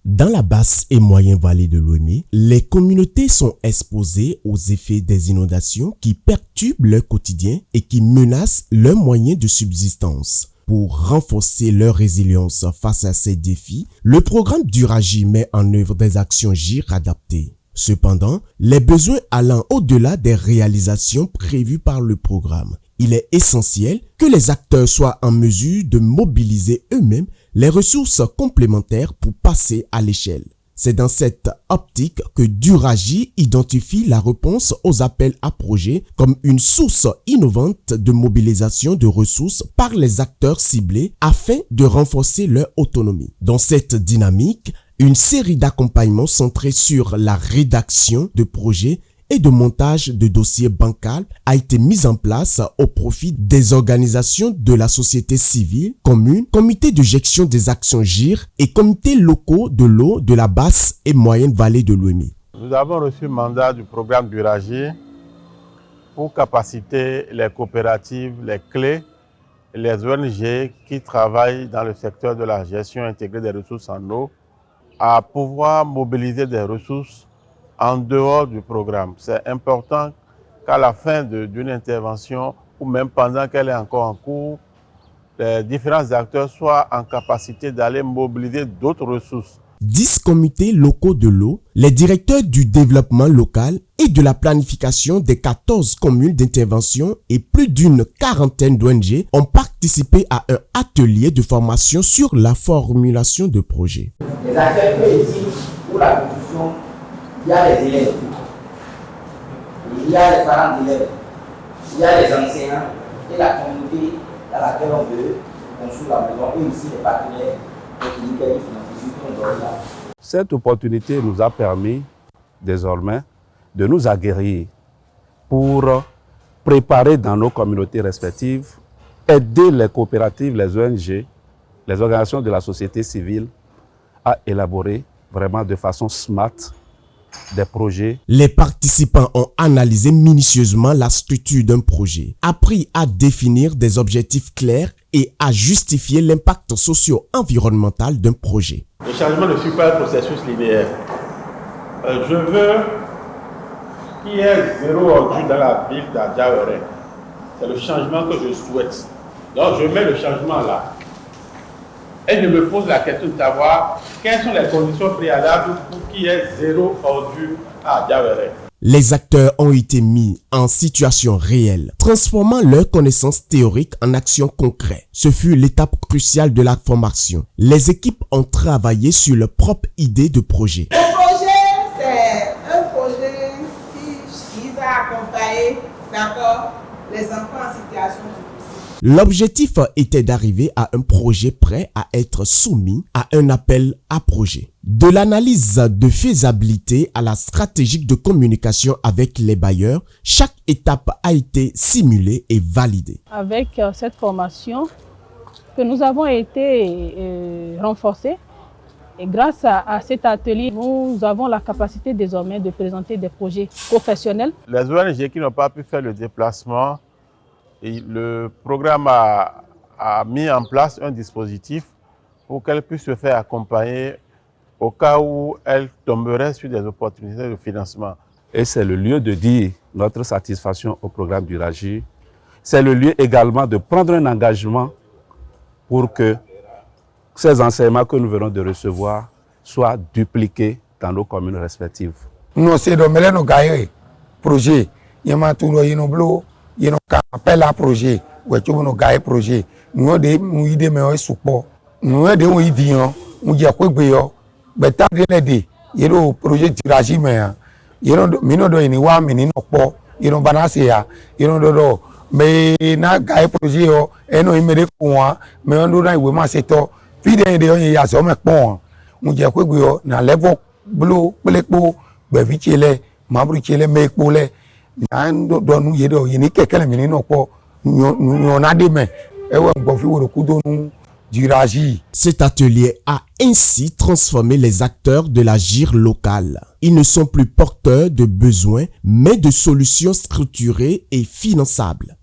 Dans la basse et moyenne vallée de Lomé, les communautés sont exposées aux effets des inondations qui perturbent leur quotidien et qui menacent leurs moyens de subsistance. Pour renforcer leur résilience face à ces défis, le programme Duragie met en œuvre des actions GIR adaptées. Cependant, les besoins allant au-delà des réalisations prévues par le programme, il est essentiel que les acteurs soient en mesure de mobiliser eux-mêmes les ressources complémentaires pour passer à l'échelle. C'est dans cette optique que Duragie identifie la réponse aux appels à projets comme une source innovante de mobilisation de ressources par les acteurs ciblés afin de renforcer leur autonomie. Dans cette dynamique, une série d'accompagnements centrés sur la rédaction de projets et de montage de dossiers bancals a été mise en place au profit des organisations de la société civile, communes, comités de gestion des actions GIR et comités locaux de l'eau de la basse et moyenne vallée de Lomé. Nous avons reçu le mandat du programme Duragie pour capaciter les coopératives, les clés, les ONG qui travaillent dans le secteur de la gestion intégrée des ressources en eau à pouvoir mobiliser des ressources en dehors du programme. C'est important qu'à la fin d'une intervention ou même pendant qu'elle est encore en cours, les différents acteurs soient en capacité d'aller mobiliser d'autres ressources. 10 comités locaux de l'eau, les directeurs du développement local et de la planification des 14 communes d'intervention et plus d'une quarantaine d'ONG ont participé à un atelier de formation sur la formulation de projets. Les acteurs ici pour la construction, il y a les élèves, il y a les parents d'élèves, il y a les enseignants et la communauté dans laquelle on veut construire la maison et aussi les partenaires techniques et financiers qui ont donné là. Cette opportunité nous a permis désormais de nous aguerrir pour préparer dans nos communautés respectives, aider les coopératives, les ONG, les organisations de la société civile à élaborer vraiment de façon smart des projets. Les participants ont analysé minutieusement la structure d'un projet, appris à définir des objectifs clairs et à justifier l'impact socio-environnemental d'un projet. Le changement ne suit pas un processus linéaire. Je veux qu'il y ait zéro ordure dans la ville d'Adjaouéré. C'est le changement que je souhaite. Donc je mets le changement là. Et je me pose la question de savoir quelles sont les conditions préalables pour qu'il y ait zéro ordure à Adjaouéré. Les acteurs ont été mis en situation réelle, transformant leurs connaissances théoriques en actions concrètes. Ce fut l'étape cruciale de la formation. Les équipes ont travaillé sur leur propre idée de projet. Le projet, c'est un projet qui vise à accompagner les enfants en situation de difficulté. L'objectif était d'arriver à un projet prêt à être soumis à un appel à projet. De l'analyse de faisabilité à la stratégie de communication avec les bailleurs, chaque étape a été simulée et validée. Avec cette formation, que nous avons été renforcés et grâce à cet atelier, nous avons la capacité désormais de présenter des projets professionnels. Les ONG qui n'ont pas pu faire le déplacement, et le programme a mis en place un dispositif pour qu'elles puissent se faire accompagner au cas où elles tomberaient sur des opportunités de financement. Et c'est le lieu de dire notre satisfaction au programme Duragie. C'est le lieu également de prendre un engagement pour que ces enseignements que nous venons de recevoir soient dupliqués dans nos communes respectives. Nous sommes dans projet. Il y a un appel à projet, ou un projet. Nous avons des idées, mais nous support. Nous avons des idées, nous avons des idées, mais il y a un projet de Duragie, mais il y a un projet de Duragie, mais il y a un projet de Duragie, mais il y a un projet de Duragie. Cet atelier a ainsi transformé les acteurs de la GIR locale. Ils ne sont plus porteurs de besoins, mais de solutions structurées et finançables.